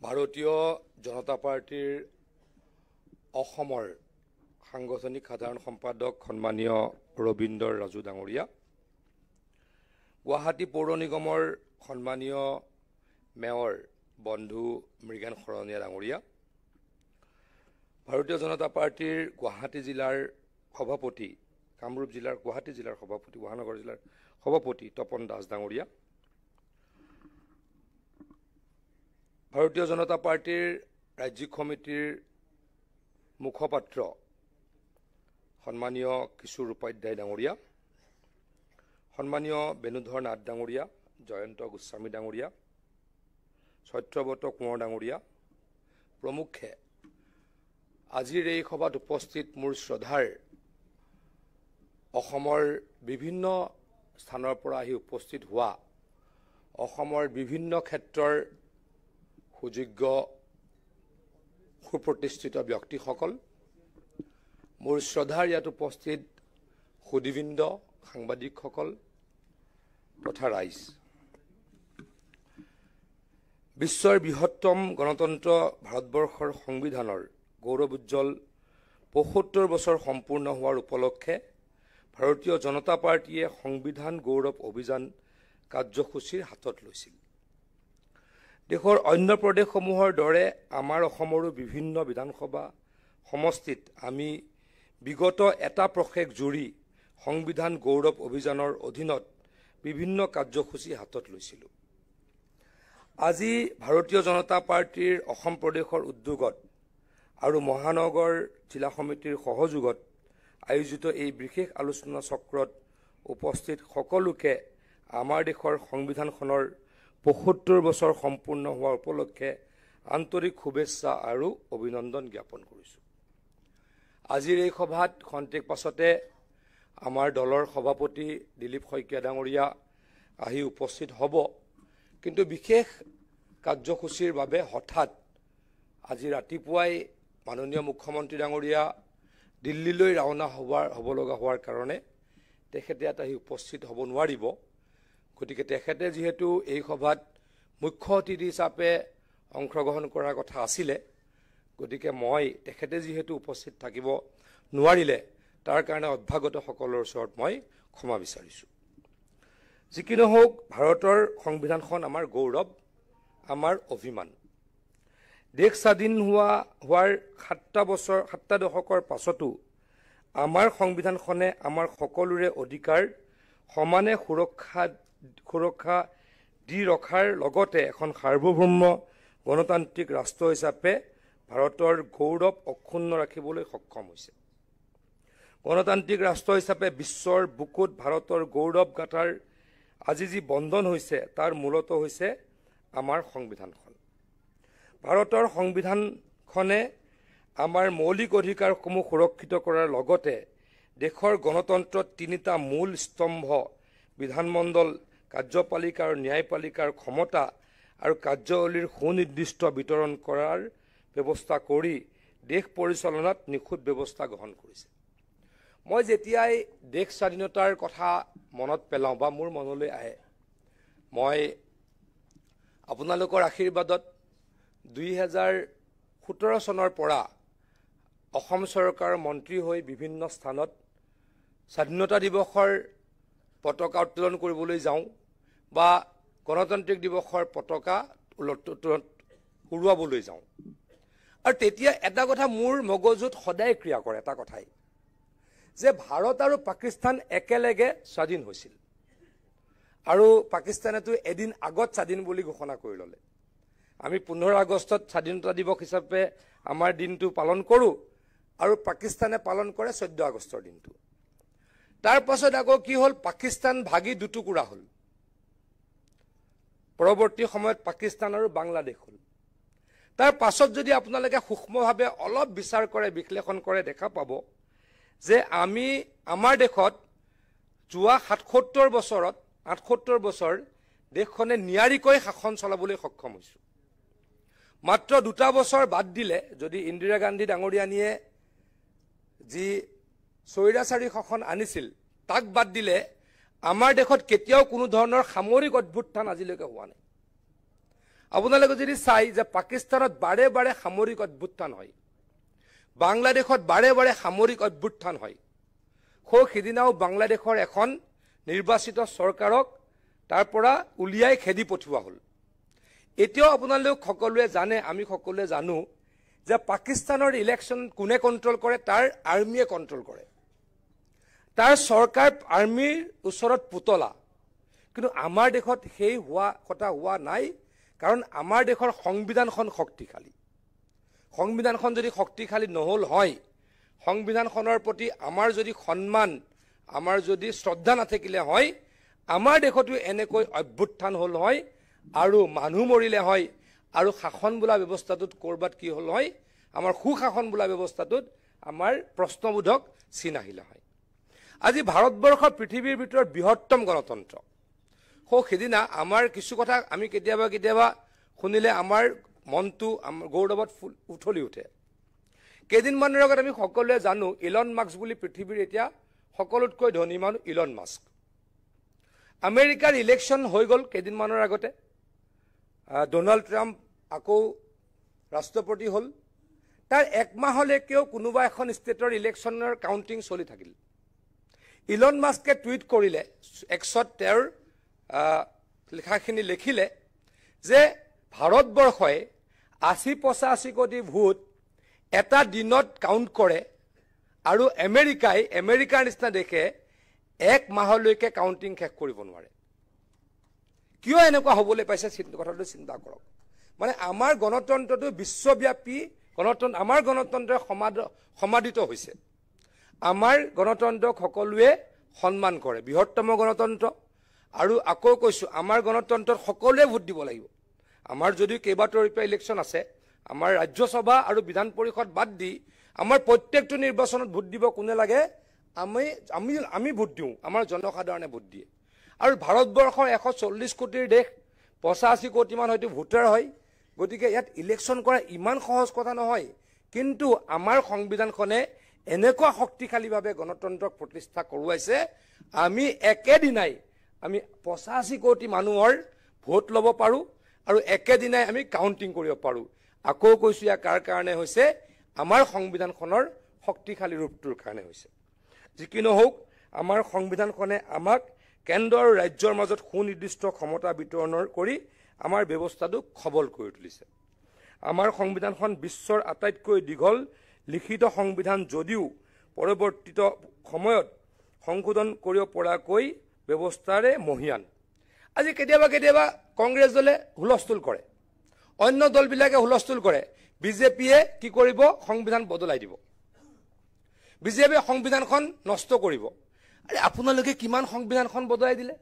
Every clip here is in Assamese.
ভাৰতীয় জনতা পাৰ্টিৰ অসমৰ সাংগঠনিক সাধাৰণ সম্পাদক সন্মানীয় ৰবীন্দ্ৰ ৰাজু ডাঙৰীয়া, গুৱাহাটী পৌৰ নিগমৰ সন্মানীয় মেয়ৰ বন্ধু মৃগান শৰণীয়া ডাঙৰীয়া, ভাৰতীয় জনতা পাৰ্টিৰ গুৱাহাটী জিলাৰ সভাপতি, কামৰূপ জিলাৰ গুৱাহাটী জিলাৰ সভাপতি, মহানগৰ জিলাৰ সভাপতি তপন দাস ডাঙৰীয়া, ভাৰতীয় জনতা পাৰ্টিৰ ৰাজ্যিক সমিতিৰ মুখপাত্ৰ সন্মানীয় কিশোৰ উপাধ্যায় ডাঙৰীয়া, সন্মানীয় বেণুধৰ নাথ ডাঙৰীয়া, জয়ন্ত গোস্বামী ডাঙৰীয়া, সত্যব্ৰত কোঁৱৰ ডাঙৰীয়া প্ৰমুখ্যে আজিৰ এই সভাত উপস্থিত মোৰ শ্ৰদ্ধাৰ অসমৰ বিভিন্ন স্থানৰ পৰা আহি উপস্থিত হোৱা অসমৰ বিভিন্ন ক্ষেত্ৰৰ সুযোগ্য সুপ্ৰতিষ্ঠিত ব্যক্তিসকল, মোৰ শ্ৰদ্ধাৰ ইয়াত উপস্থিত সুধীবৃন্দ, সাংবাদিকসকল তথা ৰাইজ, বিশ্বৰ বৃহত্তম গণতন্ত্ৰ ভাৰতবৰ্ষৰ সংবিধানৰ গৌৰৱোজ্জ্বল ৭৫ বছৰ সম্পূৰ্ণ হোৱাৰ উপলক্ষে ভাৰতীয় জনতা পাৰ্টিয়ে সংবিধান গৌৰৱ অভিযান কাৰ্যসূচীৰ হাতত লৈছিল। দেশৰ অন্য প্ৰদেশসমূহৰ দৰে আমাৰ অসমৰো বিভিন্ন বিধানসভা সমষ্টিত আমি বিগত এটা প্ৰশেক জুৰি সংবিধান গৌৰৱ অভিযানৰ অধীনত বিভিন্ন কাৰ্যসূচী হাতত লৈছিলোঁ। আজি ভাৰতীয় জনতা পাৰ্টিৰ অসম প্ৰদেশৰ উদ্যোগত আৰু মহানগৰ জিলা সমিতিৰ সহযোগত আয়োজিত এই বিশেষ আলোচনা চক্ৰত উপস্থিত সকলোকে আমাৰ দেশৰ সংবিধানখনৰ ৭৫ বছৰ সম্পূৰ্ণ হোৱাৰ উপলক্ষে আন্তৰিক শুভেচ্ছা আৰু অভিনন্দন জ্ঞাপন কৰিছোঁ। আজিৰ এই সভাত খন্তেক পাছতে আমাৰ দলৰ সভাপতি দিলীপ শইকীয়া ডাঙৰীয়া আহি উপস্থিত হ'ব, কিন্তু বিশেষ কাৰ্যসূচীৰ বাবে হঠাৎ আজি ৰাতিপুৱাই মাননীয় মুখ্যমন্ত্ৰী ডাঙৰীয়া দিল্লীলৈ ৰাওনা হ'ব লগা হোৱাৰ কাৰণে তেখেতে ইয়াত আহি উপস্থিত হ'ব নোৱাৰিব। গতিকে তেখেতে যিহেতু এই সভাত মুখ্য অতিথি হিচাপে অংশগ্ৰহণ কৰাৰ কথা আছিলে, গতিকে মই তেখেতে যিহেতু উপস্থিত থাকিব নোৱাৰিলে তাৰ কাৰণে অভ্যাগতসকলৰ ওচৰত মই ক্ষমা বিচাৰিছোঁ। যি কি নহওক, ভাৰতৰ সংবিধানখন আমাৰ গৌৰৱ, আমাৰ অভিমান। দেশ স্বাধীন হোৱাৰ ৭টা দশকৰ পাছতো আমাৰ সংবিধানখনে আমাৰ সকলোৰে অধিকাৰ সমানে সুৰক্ষা দি ৰখাৰ লগতে এখন সাৰ্বভৌম গণতান্ত্ৰিক ৰাষ্ট্ৰ হিচাপে ভাৰতৰ গৌৰৱ অক্ষুণ্ণ ৰাখিবলৈ সক্ষম হৈছে। গণতান্ত্ৰিক ৰাষ্ট্ৰ হিচাপে বিশ্বৰ বুকুত ভাৰতৰ গৌৰৱ গাথাৰ আজি যি বন্ধন হৈছে তাৰ মূলত হৈছে আমাৰ সংবিধানখন। ভাৰতৰ সংবিধানখনে আমাৰ মৌলিক অধিকাৰসমূহ সুৰক্ষিত কৰাৰ লগতে দেশৰ গণতন্ত্ৰত তিনিটা মূল স্তম্ভ বিধানমণ্ডল, কাৰ্যপালিকা আৰু ন্যায়পালিকাৰ ক্ষমতা আৰু কাৰ্যাৱলীৰ সুনিৰ্দিষ্ট বিতৰণ কৰাৰ ব্যৱস্থা কৰি দেশ পৰিচালনাত নিখুঁত ব্যৱস্থা গ্ৰহণ কৰিছে। মই যেতিয়াই দেশ স্বাধীনতাৰ কথা মনত পেলাওঁ বা মোৰ মনলৈ আহে, মই আপোনালোকৰ আশীৰ্বাদত ২০১৭ চনৰ পৰা অসম চৰকাৰৰ মন্ত্ৰী হৈ বিভিন্ন স্থানত স্বাধীনতা দিৱসৰ পতাকা উত্তোলন কৰিবলৈ যাওঁ বা গণতান্ত্ৰিক দিৱসৰ পতাকা উৰুৱাবলৈ যাওঁ। আৰু তেতিয়া এটা কথা মোৰ মগজুত সদায় ক্ৰিয়া কৰে, এটা কথাই যে ভাৰত আৰু পাকিস্তান একেলগে স্বাধীন হৈছিল আৰু পাকিস্তানেতো এদিন আগত স্বাধীন বুলি ঘোষণা কৰি ল'লে। আমি ১৫ আগষ্টত স্বাধীনতা দিৱস হিচাপে আমাৰ দিনটো পালন কৰোঁ আৰু পাকিস্তানে পালন কৰে ১৪ আগষ্টৰ দিনটো। তাৰ পাছত আকৌ কি হ'ল, পাকিস্তান ভাগি দুটুকুৰা হ'ল। পৰৱৰ্তী সময়ত পাকিস্তান আৰু বাংলাদেশ হ'ল। তাৰ পাছত যদি আপোনালোকে সূক্ষ্মভাৱে অলপ বিচাৰ কৰে, বিশ্লেষণ কৰে, দেখা পাব যে আমাৰ দেশত যোৱা ৭৭ বছৰ দেশখনে নিয়াৰিকৈ শাসন চলাবলৈ সক্ষম হৈছোঁ। মাত্ৰ ২টা বছৰ বাদ দিলে, যদি ইন্দিৰা গান্ধী ডাঙৰীয়ানীয়ে যি স্বৈৰাচাৰী শাসন আনিছিল তাক বাদ দিলে আমাৰ দেশত কেতিয়াও কোনো ধৰণৰ সামৰিক অভ্যুত্থান আজিলৈকে হোৱা নাই। আপোনালোকে যদি চাই যে পাকিস্তানত বাৰে বাৰে সামৰিক অভ্যুত্থান হয়, বাংলাদেশত বাৰে বাৰে সামৰিক অভ্যুত্থান হয়, সিদিনাও বাংলাদেশৰ এখন নিৰ্বাচিত চৰকাৰক তাৰ পৰা উলিয়াই খেদি পঠিওৱা হ'ল। এতিয়াও আপোনালোক সকলোৱে জানে, আমি সকলোৱে জানো যে পাকিস্তানৰ ইলেকশ্যন কোনে কণ্ট্ৰল কৰে? তাৰ আৰ্মিয়ে কণ্ট্ৰল কৰে। তাৰ চৰকাৰ আৰ্মিৰ ওচৰত পুতলা। কিন্তু আমাৰ দেশত সেই কথা হোৱা নাই, কাৰণ আমাৰ দেশৰ সংবিধানখন শক্তিশালী। সংবিধানখন যদি শক্তিশালী নহ'ল হয়, সংবিধানখনৰ প্ৰতি আমাৰ যদি সন্মান, আমাৰ যদি শ্ৰদ্ধা নাথাকিলে হয়, আমাৰ দেশতো এনেকৈ অভ্যুত্থান হ'ল হয় আৰু মানুহ মৰিলে হয়, আৰু শাসন বোলা ব্যৱস্থাটোত ক'ৰবাত কি হ'ল হয়, আমাৰ সুশাসন বোলা ব্যৱস্থাটোত আমাৰ প্ৰশ্নবোধক চিন আহিলে হয়। আজি ভাৰতবৰ্ষ পৃথিৱীৰ ভিতৰত বৃহত্তম গণতন্ত্ৰ। সিদিনা আমাৰ কিছু কথা আমি কেতিয়াবা কেতিয়াবা শুনিলে আমাৰ মনটো গৌৰৱত উঠলি উঠে। কেইদিনমানৰ আগত আমি সকলোৱে জানো ইলন মাস্ক বুলি পৃথিৱীৰ এতিয়া সকলোতকৈ ধনী মানুহ ইলন মাস্ক। আমেৰিকাৰ ইলেকশ্যন হৈ গ'ল কেইদিনমানৰ আগতে, ডনাল্ড ট্ৰাম্প আকৌ ৰাষ্ট্ৰপতি হ'ল। তাৰ একমাহলৈকেও কোনোবা এখন ষ্টেটৰ ইলেকশ্যনৰ কাউণ্টিং চলি থাকিল। ইলন মাস্কে টুইট কৰিলে, এক্সত তেওঁৰ লিখাখিনি লিখিলে যে ভাৰতবৰ্ষই ৮০-৮৫ কোটি ভোট এটা দিনত কাউণ্ট কৰে আৰু আমেৰিকাৰ নিচিনা দেশে এক মাহলৈকে কাউণ্টিং শেষ কৰিব নোৱাৰে। কিয় এনেকুৱা হ'বলৈ পাইছে কথাটো চিন্তা কৰক। মানে আমাৰ গণতন্ত্ৰটো বিশ্বব্যাপী গণতন্ত্ৰ, আমাৰ গণতন্ত্ৰই সমাদিত হৈছে। আমাৰ গণতন্ত্ৰক সকলোৱে সন্মান কৰে, বৃহত্তম গণতন্ত্ৰ। আৰু আকৌ কৈছোঁ, আমাৰ গণতন্ত্ৰত সকলোৱে ভোট দিব লাগিব। আমাৰ যদিও কেইবাতৰপীয়া ইলেকশ্যন আছে, আমাৰ ৰাজ্যসভা আৰু বিধান পৰিষদ বাদ দি আমাৰ প্ৰত্যেকটো নিৰ্বাচনত ভোট দিব কোনে লাগে? আমি ভোট দিওঁ, আমাৰ জনসাধাৰণে ভোট দিয়ে। আৰু ভাৰতবৰ্ষৰ ১৪০ কোটিৰ দেশ, ৮৫ কোটিমান হয়তো ভোটাৰ হয়। গতিকে ইয়াত ইলেকশ্যন কৰা ইমান সহজ কথা নহয়। কিন্তু আমাৰ সংবিধানখনে এনেকুৱা শক্তিশালীভাৱে গণতন্ত্ৰক প্ৰতিষ্ঠা কৰোৱাইছে, আমি একেদিনাই আমি ৮৫ কোটি মানুহৰ ভোট ল'ব পাৰোঁ আৰু একেদিনাই আমি কাউণ্টিং কৰিব পাৰোঁ। আকৌ কৈছোঁ, ইয়াৰ কাৰ কাৰণে হৈছে? আমাৰ সংবিধানখনৰ শক্তিশালী ৰূপটোৰ কাৰণে হৈছে। যি কি নহওক, আমাৰ সংবিধানখনে আমাক কেন্দ্ৰ আৰু ৰাজ্যৰ মাজত সুনিৰ্দিষ্ট ক্ষমতা বিতৰণৰ কৰি আমাৰ ব্যৱস্থাটোক সবল কৰি তুলিছে। আমাৰ সংবিধানখন বিশ্বৰ আটাইতকৈ দীঘল লিখিত সংবিধান যদিও পৰৱৰ্তীত সময়ত সংশোধন কৰিব পৰাকৈ ব্যৱস্থাৰে মহিয়ান। আজি কেতিয়াবা কেতিয়াবা কংগ্ৰেছ দলে হুলস্থুল কৰে, অন্য দলবিলাকে হুলস্থুল কৰে, বিজেপিয়ে কি কৰিব? সংবিধান বদলাই দিব, বিজেপিয়ে সংবিধানখন নষ্ট কৰিব। আৰে আপোনালোকে কিমান সংবিধানখন বদলাই দিলে?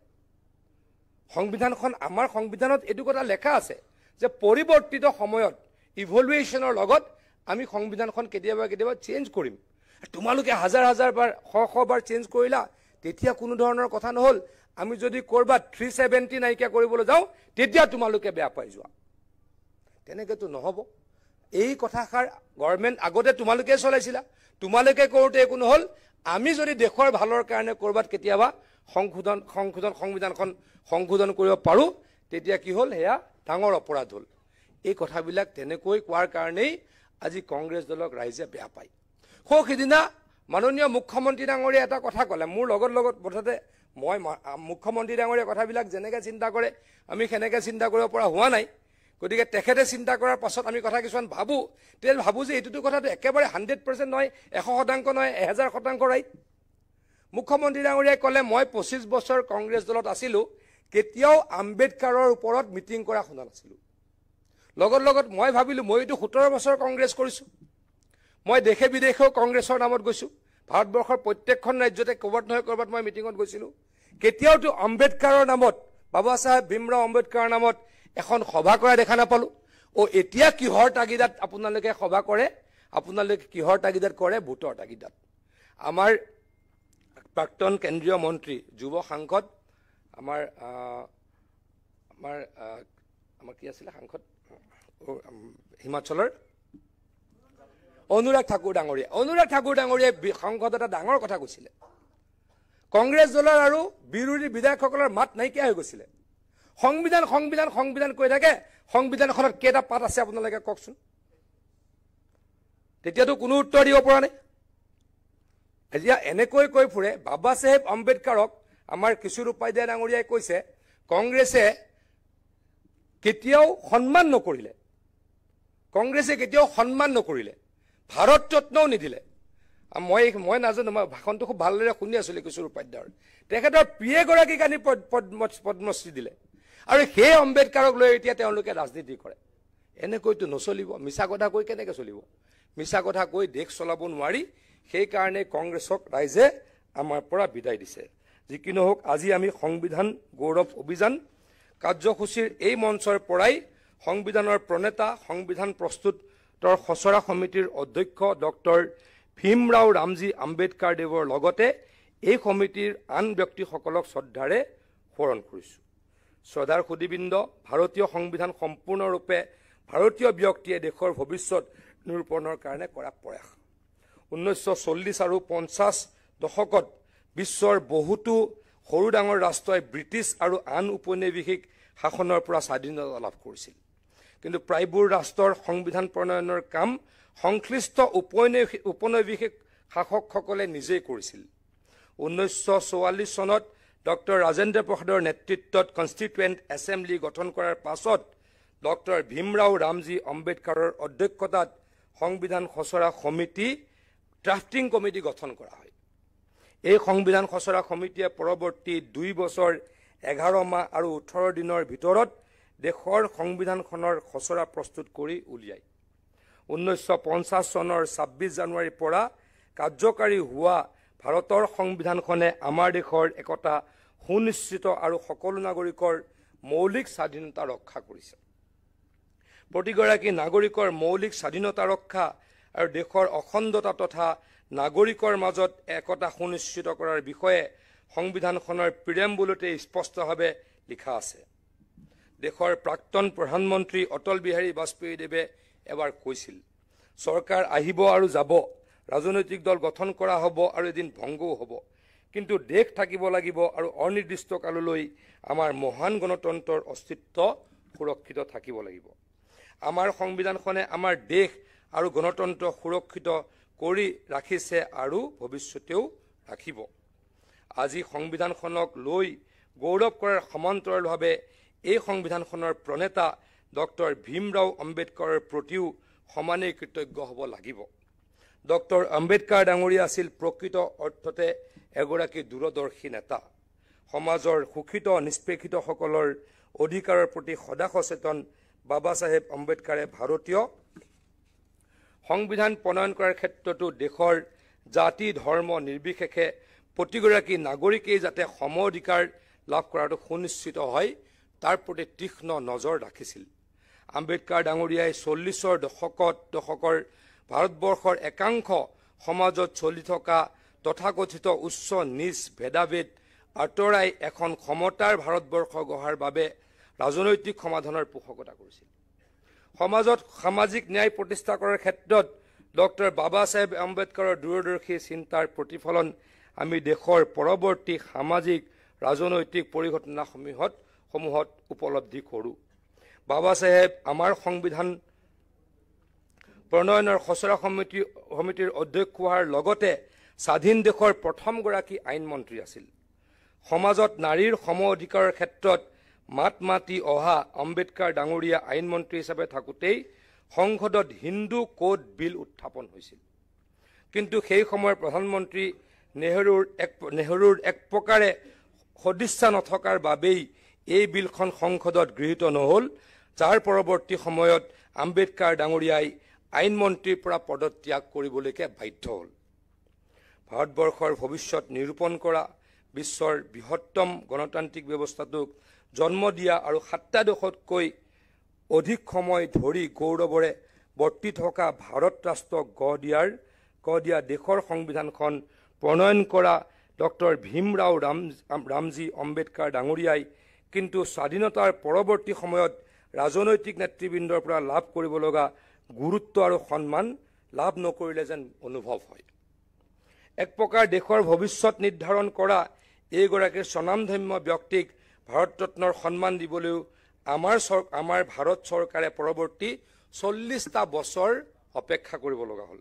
সংবিধানখন, আমাৰ সংবিধানত এইটো কথা লেখা আছে যে পৰিৱৰ্তিত সময়ত ইভলিউশ্যনৰ লগত আমি সংবিধানখন কেতিয়াবা কেতিয়াবা চেঞ্জ কৰিম। তোমালোকে হাজাৰ হাজাৰ বাৰ, শ বাৰ চেঞ্জ কৰিলা, তেতিয়া কোনো ধৰণৰ কথা নহ'ল। আমি যদি ক'ৰবাত 370 নাইকিয়া কৰিবলৈ যাওঁ, তেতিয়া তোমালোকে বেয়া পাই যোৱা। তেনেকৈতো নহ'ব। এই কথাষাৰ গভৰ্ণমেণ্ট আগতে তোমালোকে চলাইছিলা, তোমালোকে কৰোঁতে একো নহ'ল। আমি যদি দেশৰ ভালৰ কাৰণে ক'ৰবাত কেতিয়াবা সংবিধানখন সংশোধন কৰিব পাৰোঁ, তেতিয়া কি হ'ল? সেয়া ডাঙৰ অপৰাধ হ'ল। এই কথাবিলাক তেনেকৈ কোৱাৰ কাৰণেই আজি কংগ্ৰেছ দলক ৰাইজে বেয়া পায়। সিদিনা মাননীয় মুখ্যমন্ত্ৰী ডাঙৰীয়াই এটা কথা ক'লে, মোৰ লগত মুঠতে মই মুখ্যমন্ত্ৰী ডাঙৰীয়া কথাবিলাক যেনেকৈ চিন্তা কৰে আমি সেনেকৈ চিন্তা কৰিব পৰা হোৱা নাই। গতিকে তেখেতে চিন্তা কৰাৰ পাছত আমি কথা কিছুমান ভাবোঁ, তেতিয়া ভাবোঁ যে এইটোতো কথাটো একেবাৰে 100% নহয়, 100% নহয়, 1000% ৰাইট। মুখ্যমন্ত্ৰী ডাঙৰীয়াই ক'লে, মই 25 বছৰ কংগ্ৰেছ দলত আছিলোঁ, কেতিয়াও আম্বেদকাৰৰ ওপৰত মিটিং কৰা শুনা নাছিলোঁ। লগত মই ভাবিলোঁ, মইতো 17 বছৰ কংগ্ৰেছ কৰিছোঁ, মই দেশে বিদেশেও কংগ্ৰেছৰ নামত গৈছোঁ, ভাৰতবৰ্ষৰ প্ৰত্যেকখন ৰাজ্যতে ক'ৰবাত নহয় ক'ৰবাত মই মিটিঙত গৈছিলোঁ। কেতিয়াওতো আম্বেদকাৰৰ নামত, বাবা চাহেব ভীমৰাও আম্বেদকাৰৰ নামত এখন সভা কৰা দেখা নাপালোঁ। এতিয়া কিহৰ তাগিদাত আপোনালোকে সভা কৰে? আপোনালোকে কিহৰ তাগিদাত কৰে? ভোটৰ তাগিদাত। আমাৰ প্ৰাক্তন কেন্দ্ৰীয় মন্ত্ৰী, যুৱ সাংসদ, আমাৰ কি আছিলে সাংসদ হিমাচলৰ অনুৰাগ ঠাকুৰ ডাঙৰীয়াই সংসদত এটা ডাঙৰ কথা কৈছিলে। কংগ্ৰেছ দলৰ আৰু বিৰোধী বিধায়কসকলৰ মাত নাইকিয়া হৈ গৈছিলে। সংবিধান সংবিধান সংবিধান কৈ থাকে, সংবিধানখনত কেইটা পাত আছে আপোনালোকে কওকচোন। তেতিয়াতো কোনো উত্তৰ দিব পৰা নাই। এতিয়া এনেকৈ কৈ ফুৰে। বাবা চাহেব আম্বেদকাৰক আমাৰ কিশোৰ উপাধ্যায় ডাঙৰীয়াই কৈছে কংগ্ৰেছে কেতিয়াও সন্মান নকৰিলে, কংগ্ৰেছে কেতিয়াও সন্মান নকৰিলে, ভাৰত ৰত্নও নিদিলে। মই নাজানো, মই ভাষণটো খুব ভালদৰে শুনি আছিলোঁ কিশোৰ উপাধ্যায়ৰ। তেখেতৰ প্ৰিয়েগৰাকীক আনি পদ্মশ্ৰী দিলে, আৰু সেই আম্বেদকাৰক লৈ এতিয়া তেওঁলোকে ৰাজনীতি কৰে। এনেকৈতো নচলিব। মিছা কথা কৈ কেনেকৈ চলিব? মিছা কথা কৈ দেশ চলাব নোৱাৰি। সেইকাৰণে কংগ্ৰেছক ৰাইজে আমাৰ পৰা বিদায় দিছে। যি কি নহওক, আজি আমি সংবিধান গৌৰৱ অভিযান কাৰ্যসূচীৰ এই মঞ্চৰ পৰাই সংবিধানৰ প্ৰণেতা, সংবিধান প্ৰস্তুতৰ খচৰা সমিতিৰ অধ্যক্ষ ডক্টৰ ভীমৰাও ৰামজী আম্বেদকাৰ দেৱৰ লগতে এই সমিতিৰ আন ব্যক্তিসকলক শ্ৰদ্ধাৰে সোঁৱৰণ কৰিছোঁ। শ্ৰদ্ধাৰ সুদীবৃন্দ, ভাৰতীয় সংবিধান সম্পূৰ্ণৰূপে ভাৰতীয় ব্যক্তিয়ে দেশৰ ভৱিষ্যত নিৰূপণৰ কাৰণে কৰা প্ৰয়াস। 1940 আৰু 50 দশকত বিশ্বৰ বহুতো সৰু ডাঙৰ ৰাষ্ট্ৰই ব্ৰিটিছ আৰু আন উপনিৱেশিক শাসনৰ পৰা স্বাধীনতা লাভ কৰিছিল। কিন্তু প্ৰায়বোৰ ৰাষ্ট্ৰৰ সংবিধান প্ৰণয়নৰ কাম সংশ্লিষ্ট উপনিৱেশিক শাসকসকলে নিজেই কৰিছিল। 1944 চনত ডক্টৰ ৰাজেন্দ্ৰ প্ৰসাদৰ নেতৃত্বত কনষ্টিটুৱেণ্ট এছেম্বলি গঠন কৰাৰ পাছত ডক্টৰ ভীমৰাও ৰামজী আম্বেদকাৰৰ অধ্যক্ষতাত সংবিধান খচৰা সমিতি ড্ৰাফটিং কমিটি গঠন কৰা হয়। এই সংবিধান খচৰা সমিতিয়ে পৰৱৰ্তী 2 বছৰ 11 মাহ আৰু 18 দিনৰ ভিতৰত দেশৰ সংবিধানখনৰ খচৰা প্ৰস্তুত কৰি উলিয়ায়। 1950 চনৰ 26 জানুৱাৰীৰ পৰা কাৰ্যকাৰী হোৱা ভাৰতৰ সংবিধানখনে আমাৰ দেশৰ একতা সুনিশ্চিত আৰু সকলো নাগৰিকৰ মৌলিক স্বাধীনতা ৰক্ষা কৰিছে। প্ৰতিগৰাকী নাগৰিকৰ মৌলিক স্বাধীনতা ৰক্ষা আৰু দেশৰ অখণ্ডতা তথা নাগৰিকৰ মাজত একতা সুনিশ্চিত কৰাৰ বিষয়ে সংবিধানখনৰ প্ৰিএম্বুলতে স্পষ্টভাৱে লিখা আছে। দেশৰ প্ৰাক্তন প্ৰধানমন্ত্ৰী অটল বিহাৰী বাজপেয়ীদেৱে এবাৰ কৈছিল, চৰকাৰ আহিব আৰু যাব, ৰাজনৈতিক দল গঠন কৰা হ'ব আৰু এদিন ভংগও হ'ব, কিন্তু দেশ থাকিব লাগিব আৰু অনিৰ্দিষ্ট কাললৈ আমাৰ মহান গণতন্ত্ৰৰ অস্তিত্ব সুৰক্ষিত থাকিব লাগিব। আমাৰ সংবিধানখনে আমাৰ দেশ আৰু গণতন্ত্ৰ সুৰক্ষিত কৰি ৰাখিছে আৰু ভৱিষ্যতেও ৰাখিব। আজি সংবিধানখনক লৈ গৌৰৱ কৰাৰ সমান্তৰালভাৱে এই সংবিধানখনৰ প্ৰণেতা ডক্টৰ ভীমৰাও আম্বেদকাৰৰ প্ৰতিও সমানেই কৃতজ্ঞ হ'ব লাগিব। ডক্টৰ আম্বেদকাৰ ডাঙৰীয়া আছিল প্ৰকৃত অৰ্থতে এগৰাকী দূৰদৰ্শী নেতা। সমাজৰ শোষিত নিষ্পেষিতসকলৰ অধিকাৰৰ প্ৰতি সদা সচেতন বাবা চাহেব আম্বেদকাৰে ভাৰতীয় সংবিধান প্ৰণয়ন কৰাৰ ক্ষেত্ৰতো দেশৰ জাতি ধৰ্ম নিৰ্বিশেষে প্ৰতিগৰাকী নাগৰিকেই যাতে সম অধিকাৰ লাভ কৰাটো সুনিশ্চিত হয় তাৰ প্ৰতি তীক্ষ্ণ নজৰ ৰাখিছিল। আম্বেদকাৰ ডাঙৰীয়াই 40ৰ দশকৰ ভাৰতবৰ্ষৰ একাংশ সমাজত চলি থকা তথাকথিত উচ্চ নিচ ভেদাভেদ আঁতৰাই এখন ক্ষমতাৰ ভাৰতবৰ্ষ গঢ়াৰ বাবে ৰাজনৈতিক সমাধানৰ পোষকতা কৰিছিল। সমাজত সামাজিক ন্যায় প্ৰতিষ্ঠা কৰাৰ ক্ষেত্ৰত ডক্টৰ বাবা চাহেব আম্বেদকাৰৰ দূৰদৰ্শী চিন্তাৰ প্ৰতিফলন আমি দেশৰ পৰৱৰ্তী সামাজিক ৰাজনৈতিক পৰিঘটনাসমূহত উপলব্ধি কৰোঁ। বাবা চাহেব আমাৰ সংবিধান প্ৰণয়নৰ খচৰা সমিতিৰ অধ্যক্ষ হোৱাৰ লগতে স্বাধীন দেশৰ প্ৰথমগৰাকী আইন মন্ত্ৰী আছিল। সমাজত নাৰীৰ সম অধিকাৰৰ ক্ষেত্ৰত মাত মাতি অহা আম্বেদকাৰ ডাঙৰীয়া আইন মন্ত্ৰী হিচাপে থাকোঁতেই সংসদত হিন্দু কোড বিল উত্থাপন হৈছিল। কিন্তু সেই সময়ৰ প্ৰধানমন্ত্ৰী নেহৰুৰ এক প্ৰকাৰে সদিচ্ছা নথকাৰ বাবেই এই বিলখন সংসদত গৃহীত নহ'ল, যাৰ পৰৱৰ্তী সময়ত আম্বেদকাৰ ডাঙৰীয়াই আইন মন্ত্ৰীৰ পৰা পদত্যাগ কৰিবলৈকে বাধ্য হ'ল। ভাৰতবৰ্ষৰ ভৱিষ্যত নিৰূপণ কৰা বিশ্বৰ বৃহত্তম গণতান্ত্ৰিক ব্যৱস্থাটোক জন্ম দিয়া আৰু 7টা দশকতকৈ অধিক সময় ধৰি গৌৰৱেৰে বৰ্তি থকা ভাৰত ৰাষ্ট্ৰক গঢ় দিয়া দেশৰ সংবিধানখন প্ৰণয়ন কৰা ডক্টৰ ভীমৰাও ৰামজী আম্বেদকাৰ ডাঙৰীয়াই কিন্তু স্বাধীনতাৰ পৰৱৰ্তী সময়ত ৰাজনৈতিক নেতৃবৃন্দৰ পৰা লাভ কৰিব লগা গুৰুত্ব আৰু সন্মান লাভ নকৰিলে যেন অনুভৱ হয়। এক প্ৰকাৰ দেশৰ ভৱিষ্যত নিৰ্ধাৰণ কৰা এইগৰাকী স্বনামধন্য ব্যক্তিক ভাৰত ৰত্নৰ সন্মান দিবলৈও আমাৰ ভাৰত চৰকাৰে পৰৱৰ্তী 40টা বছৰ অপেক্ষা কৰিব লগা হ'ল।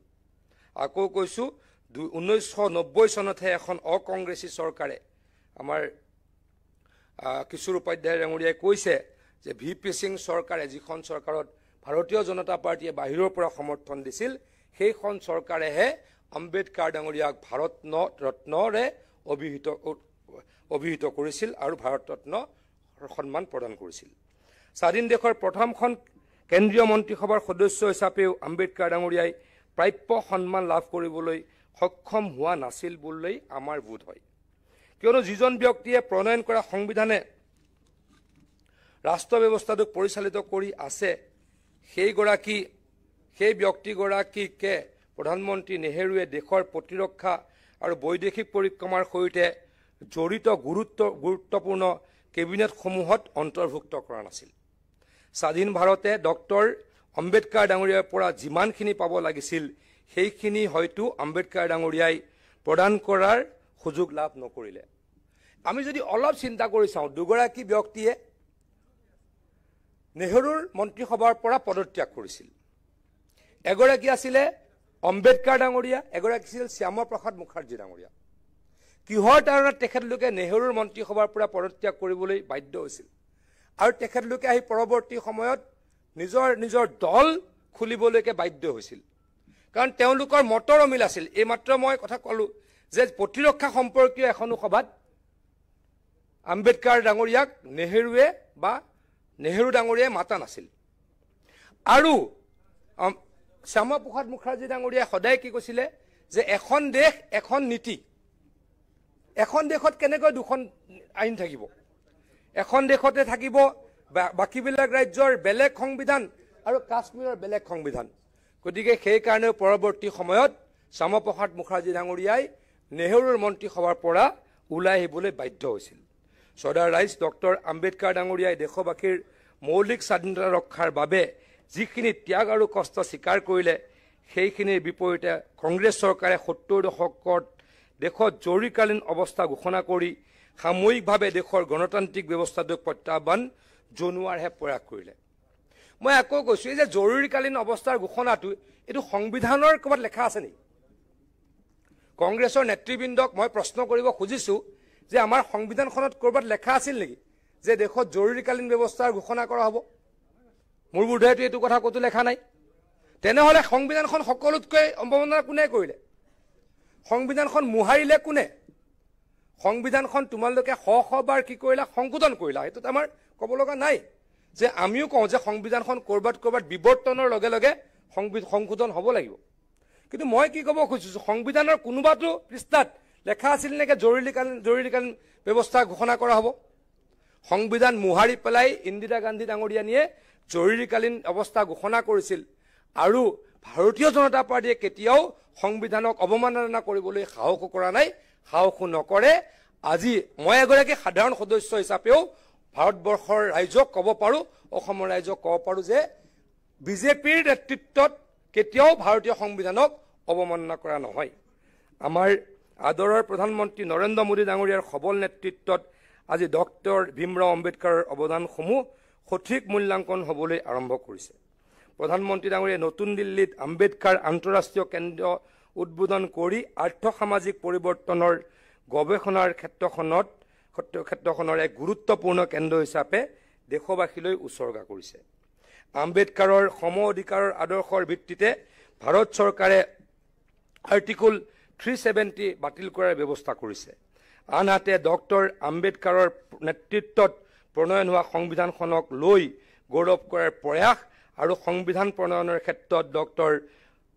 আকৌ কৈছোঁ 1990 চনতহে এখন অকংগ্ৰেছী চৰকাৰে আমাৰ কিশোৰ উপাধ্যায় ডাঙৰীয়াই কৈছে যে VP সিং চৰকাৰে যিখন চৰকাৰত ভাৰতীয় জনতা পাৰ্টীয়ে বাহিৰৰ পৰা সমৰ্থন দিছিল সেইখন চৰকাৰেহে আম্বেদকাৰ ডাঙৰীয়াক ভাৰত ৰত্নৰে অভিহিত কৰিছিল আৰু ভাৰত ৰত্ন সন্মান প্ৰদান কৰিছিল। স্বাধীন দেশৰ প্ৰথমখন কেন্দ্ৰীয় মন্ত্ৰীসভাৰ সদস্য হিচাপেও আম্বেদকাৰ ডাঙৰীয়াই প্ৰাপ্য সন্মান লাভ কৰিবলৈ সক্ষম হোৱা নাছিল বুলি আমাৰ বোধ হয়। কিয়নো যিজন ব্যক্তিয়ে প্ৰণয়ন কৰা সংবিধানে ৰাষ্ট্ৰ ব্যৱস্থাটোক পৰিচালিত কৰি আছে সেই ব্যক্তিগৰাকীকে প্ৰধানমন্ত্ৰী নেহেৰুৱে দেশৰ প্ৰতিৰক্ষা আৰু বৈদেশিক পৰিক্ৰমাৰ সৈতে জড়িত গুৰুত্বপূৰ্ণ কেবিনেটসমূহত অন্তৰ্ভুক্ত কৰা নাছিল। স্বাধীন ভাৰতে ডক্টৰ আম্বেদকাৰ ডাঙৰীয়াৰ পৰা যিমানখিনি পাব লাগিছিল সেইখিনি হয়তো আম্বেদকাৰ ডাঙৰীয়াই প্ৰদান কৰাৰ সুযোগ লাভ নকৰিলে। আমি যদি অলপ চিন্তা কৰি চাওঁ, দুগৰাকী ব্যক্তিয়ে নেহৰুৰ মন্ত্ৰীসভাৰ পৰা পদত্যাগ কৰিছিল। এগৰাকী আছিলে আম্বেদকাৰ ডাঙৰীয়া, এগৰাকী আছিল শ্যামা প্ৰসাদ মুখাৰ্জী ডাঙৰীয়া। কিহৰ কাৰণত তেখেতলোকে নেহৰুৰ মন্ত্ৰীসভাৰ পৰা পদত্যাগ কৰিবলৈ বাধ্য হৈছিল আৰু তেখেতলোকে আহি পৰৱৰ্তী সময়ত নিজৰ দল খুলিবলৈকে বাধ্য হৈছিল? কাৰণ তেওঁলোকৰ মতৰ অমিল আছিল। এইমাত্ৰ মই কথা ক'লোঁ যে প্ৰতিৰক্ষা সম্পৰ্কীয় এখনো সভাত আম্বেদকাৰ ডাঙৰীয়াক নেহৰু ডাঙৰীয়াই মাতা নাছিল। আৰু শ্যামা প্ৰসাদ মুখাৰ্জী ডাঙৰীয়াই সদায় কি কৈছিলে যে এখন দেশ এখন নীতি। এখন দেশত কেনেকৈ দুখন আইন থাকিব? এখন দেশতে থাকিব বাকীবিলাক ৰাজ্যৰ বেলেগ সংবিধান আৰু কাশ্মীৰৰ বেলেগ সংবিধান। গতিকে সেইকাৰণে পৰৱৰ্তী সময়ত শ্যামা প্ৰসাদ মুখাৰ্জী ডাঙৰীয়াই নেহৰুৰ মন্ত্ৰীসভাৰ পৰা ওলাই আহিবলৈ বাধ্য হৈছিল। চৰ্দাৰ ৰাইজ ডক্টৰ আম্বেদকাৰ ডাঙৰীয়াই দেশবাসীৰ মৌলিক স্বাধীনতা ৰক্ষাৰ বাবে যিখিনি ত্যাগ আৰু কষ্ট স্বীকাৰ কৰিলে সেইখিনিৰ বিপৰীতে কংগ্ৰেছ চৰকাৰে 70 দশকত দেশত জৰুৰীকালীন অৱস্থা ঘোষণা কৰি সাময়িকভাৱে দেশৰ গণতান্ত্ৰিক ব্যৱস্থাটোক প্ৰত্যাহ্বান জনোৱাৰহে প্ৰয়াস কৰিলে। মই আকৌ কৈছোঁ যে জৰুৰীকালীন অৱস্থাৰ ঘোষণাটো এইটো সংবিধানৰ ক'ৰবাত লেখা আছে নেকি? কংগ্ৰেছৰ নেতৃবৃন্দক মই প্ৰশ্ন কৰিব খুজিছোঁ যে আমাৰ সংবিধানখনত ক'ৰবাত লেখা আছিল নেকি যে দেশত জৰুৰীকালীন ব্যৱস্থাৰ ঘোষণা কৰা হ'ব? মোৰ বোধহয়তো এইটো কথা ক'তো লেখা নাই। তেনেহ'লে সংবিধানখন সকলোতকৈ অৱমাননা কোনে কৰিলে? সংবিধানখন মোহাৰিলে কোনে? সংবিধানখন তোমালোকে বাৰ কি কৰিলা? সংশোধন কৰিলা। সেইটোত আমাৰ ক'ব লগা নাই যে আমিও কওঁ যে সংবিধানখন ক'ৰবাত বিৱৰ্তনৰ লগে লগে সংশোধন হ'ব লাগিব। কিন্তু মই কি ক'ব খুজিছোঁ, সংবিধানৰ কোনোবাটো পৃষ্ঠাত লেখা আছিল নেকি জৰুৰীকালীন ব্যৱস্থা ঘোষণা কৰা হ'ব? সংবিধান মোহাৰি পেলাই ইন্দিৰা গান্ধী ডাঙৰীয়ানীয়ে জৰুৰীকালীন অৱস্থা ঘোষণা কৰিছিল আৰু ভাৰতীয় জনতা পাৰ্টীয়ে কেতিয়াও সংবিধানক অৱমাননা কৰিবলৈ সাহসো কৰা নাই, সাহসো নকৰে। আজি মই এগৰাকী সাধাৰণ সদস্য হিচাপেও ভাৰতবৰ্ষৰ ৰাইজক ক'ব পাৰোঁ, অসমৰ ৰাইজক ক'ব পাৰোঁ যে বিজেপিৰ নেতৃত্বত কেতিয়াও ভাৰতীয় সংবিধানক অৱমাননা কৰা নহয়। আমাৰ আদৰৰ প্ৰধানমন্ত্ৰী নৰেন্দ্ৰ মোদী ডাঙৰীয়াৰ সবল নেতৃত্বত আজি ডক্টৰ ভীমৰাও আম্বেদকাৰৰ অৱদানসমূহ সঠিক মূল্যাংকন হ'বলৈ আৰম্ভ কৰিছে। প্ৰধানমন্ত্ৰী ডাঙৰীয়াই নতুন দিল্লীত আম্বেদকাৰ আন্তঃৰাষ্ট্ৰীয় কেন্দ্ৰ উদ্বোধন কৰি আৰ্থ-সামাজিক পৰিৱৰ্তনৰ গৱেষণাৰ ক্ষেত্ৰখনৰ এক গুৰুত্বপূৰ্ণ কেন্দ্ৰ হিচাপে দেশবাসীলৈ উচৰ্গা কৰিছে। আম্বেদকাৰৰ সম অধিকাৰৰ আদৰ্শৰ ভিত্তিতে ভাৰত চৰকাৰে আৰ্টিকল 370 বাতিল কৰাৰ ব্যৱস্থা কৰিছে। আনহাতে ডক্টৰ আম্বেদকাৰৰ নেতৃত্বত প্ৰণয়ন হোৱা সংবিধানখনক লৈ গৌৰৱ কৰাৰ প্ৰয়াস আৰু সংবিধান প্ৰণয়নৰ ক্ষেত্ৰত ডক্টৰ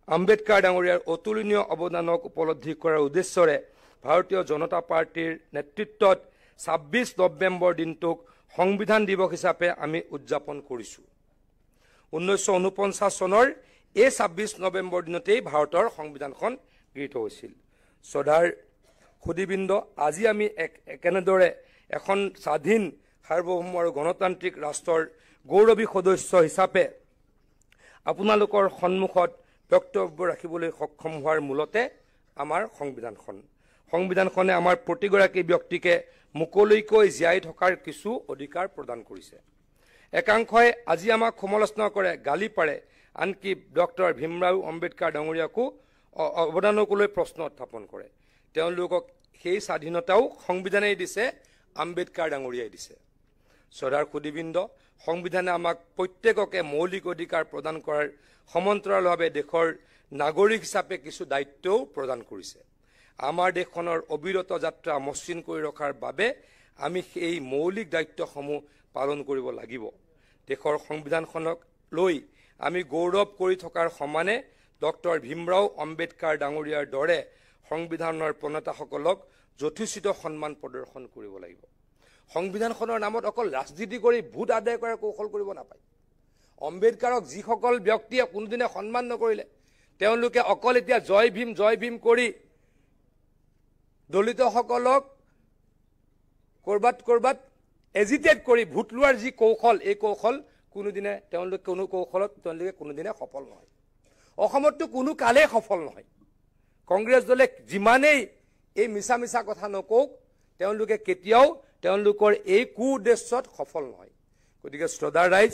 আম্বেদকাৰ ডাঙৰীয়াৰ অতুলনীয় অৱদানক উপলব্ধি কৰাৰ উদ্দেশ্যৰে ভাৰতীয় জনতা পাৰ্টীৰ নেতৃত্বত 26 নৱেম্বৰ দিনটোক সংবিধান দিৱস হিচাপে আমি উদযাপন কৰিছোঁ। 1949 চনৰ এই 26 নৱেম্বৰ দিনতেই ভাৰতৰ সংবিধানখন গৃহীত হৈছিল। শ্ৰদ্ধাৰ সুধীবৃন্দ, আজি আমি কেনেদৰে এখন স্বাধীন সাৰ্বভৌম আৰু গণতান্ত্ৰিক ৰাষ্ট্ৰৰ গৌৰৱী সদস্য হিচাপে আপোনালোকৰ সন্মুখত বক্তব্য ৰাখিবলৈ সক্ষম হোৱাৰ মূলতে আমাৰ সংবিধানখন। সংবিধানখনে আমাৰ প্ৰতিগৰাকী ব্যক্তিকে মুকলিকৈ জীয়াই থকাৰ কিছু অধিকাৰ প্ৰদান কৰিছে। একাংশই আজি আমাক সমালোচনা কৰে, গালি পাৰে, আনকি ডক্টৰ ভীমৰাও আম্বেদকাৰ ডাঙৰীয়াকো অৱদানক লৈ প্ৰশ্ন উত্থাপন কৰে। তেওঁলোকক সেই স্বাধীনতাও সংবিধানেই দিছে, আম্বেদকাৰ ডাঙৰীয়াই দিছে। শ্ৰদ্ধাৰ সুধীবৃন্দ, সংবিধানে আমাক প্ৰত্যেককে মৌলিক অধিকাৰ প্ৰদান কৰাৰ সমান্তৰালভাৱে দেশৰ নাগৰিক হিচাপে কিছু দায়িত্বও প্ৰদান কৰিছে। আমাৰ দেশখনৰ অবিৰত যাত্ৰা মসৃণ কৰি ৰখাৰ বাবে আমি এই মৌলিক দায়িত্বসমূহ পালন কৰিব লাগিব। দেশৰ সংবিধানখনক লৈ আমি গৌৰৱ কৰি থকাৰ সমানে ডক্টৰ ভীমৰাও আম্বেদকাৰ ডাঙৰীয়াৰ দৰে সংবিধানৰ প্ৰণেতাসকলক যথোচিত সন্মান প্ৰদৰ্শন কৰিব লাগিব। সংবিধানখনৰ নামত অকল ৰাজনীতি কৰি ভোট আদায় কৰাৰ কৌশল কৰিব নাপায়। আম্বেদকাৰক যিসকল ব্যক্তিয়ে কোনোদিনে সন্মান নকৰিলে, তেওঁলোকে অকল এতিয়া জয় ভীম কৰি দলিতসকলক কৰবাত এজিটেট কৰি ভোট লোৱাৰ যি কৌশল, এই কৌশল কোনোদিনে কোনো কৌশলত কোনোদিনে সফল নহয়। অসমততো কোনো কালেই সফল নহয়। কংগ্ৰেছ দলে যিমানেই এই মিছা কথা নকওক, তেওঁলোকে কেতিয়াও তেওঁলোকৰ এই উদ্দেশ্যত সফল নহয়। গতিকে শ্ৰদ্ধাৰ ৰাইজ,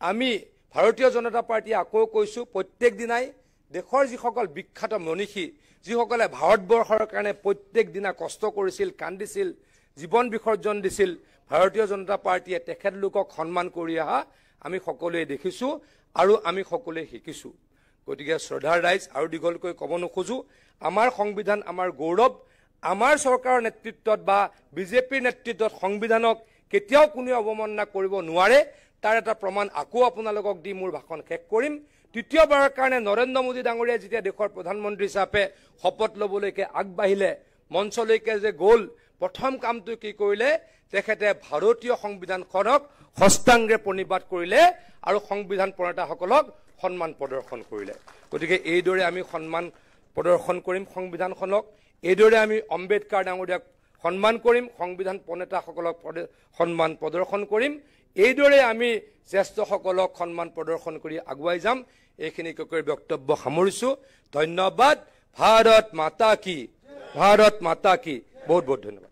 আমি ভাৰতীয় জনতা পাৰ্টীয়ে আকৌ কৈছোঁ, প্ৰত্যেক দিনাই দেশৰ যিসকল বিখ্যাত মনীষী, যিসকলে ভাৰতবৰ্ষৰ কাৰণে প্ৰত্যেক দিনা কষ্ট কৰিছিল, কান্দিছিল, জীৱন বিসৰ্জন দিছিল, ভাৰতীয় জনতা পাৰ্টীয়ে তেখেতলোকক সন্মান কৰি অহা আমি সকলোৱে দেখিছোঁ আৰু আমি সকলোৱে শিকিছোঁ। গতিকে শ্ৰদ্ধাৰ ৰাইজ, আৰু দীঘলকৈ ক'ব নোখোজোঁ, আমাৰ সংবিধান আমাৰ গৌৰৱ। আমাৰ চৰকাৰৰ নেতৃত্বত বা বিজেপিৰ নেতৃত্বত সংবিধানক কেতিয়াও কোনোৱে অৱমাননা কৰিব নোৱাৰে। তাৰ এটা প্ৰমাণ আকৌ আপোনালোকক দি মোৰ ভাষণ শেষ কৰিম। তৃতীয়বাৰৰ কাৰণে নৰেন্দ্ৰ মোদী ডাঙৰীয়াই যেতিয়া দেশৰ প্ৰধানমন্ত্ৰী হিচাপে শপত ল'বলৈকে আগবাঢ়িলে, মঞ্চলৈকে যে গ'ল, প্ৰথম কামটো কি কৰিলে, তেখেতে ভাৰতীয় সংবিধানখনক হস্তাংগে প্ৰণিপাত কৰিলে আৰু সংবিধান প্ৰণেতাসকলক সন্মান প্ৰদৰ্শন কৰিলে। গতিকে এইদৰে আমি সন্মান প্ৰদৰ্শন কৰিম সংবিধানখনক, এইদৰে আমি আম্বেদকাৰ ডাঙৰীয়াক সন্মান কৰিম, সংবিধান প্ৰণেতাসকলক সন্মান প্ৰদৰ্শন কৰিম, এইদৰে আমি জ্যেষ্ঠসকলক সন্মান প্ৰদৰ্শন কৰি আগুৱাই যাম। এইখিনিকে কৈ বক্তব্য সামৰিছোঁ। ধন্যবাদ। ভাৰত মাতা কি, ভাৰত মাতা কি। বহুত বহুত ধন্যবাদ।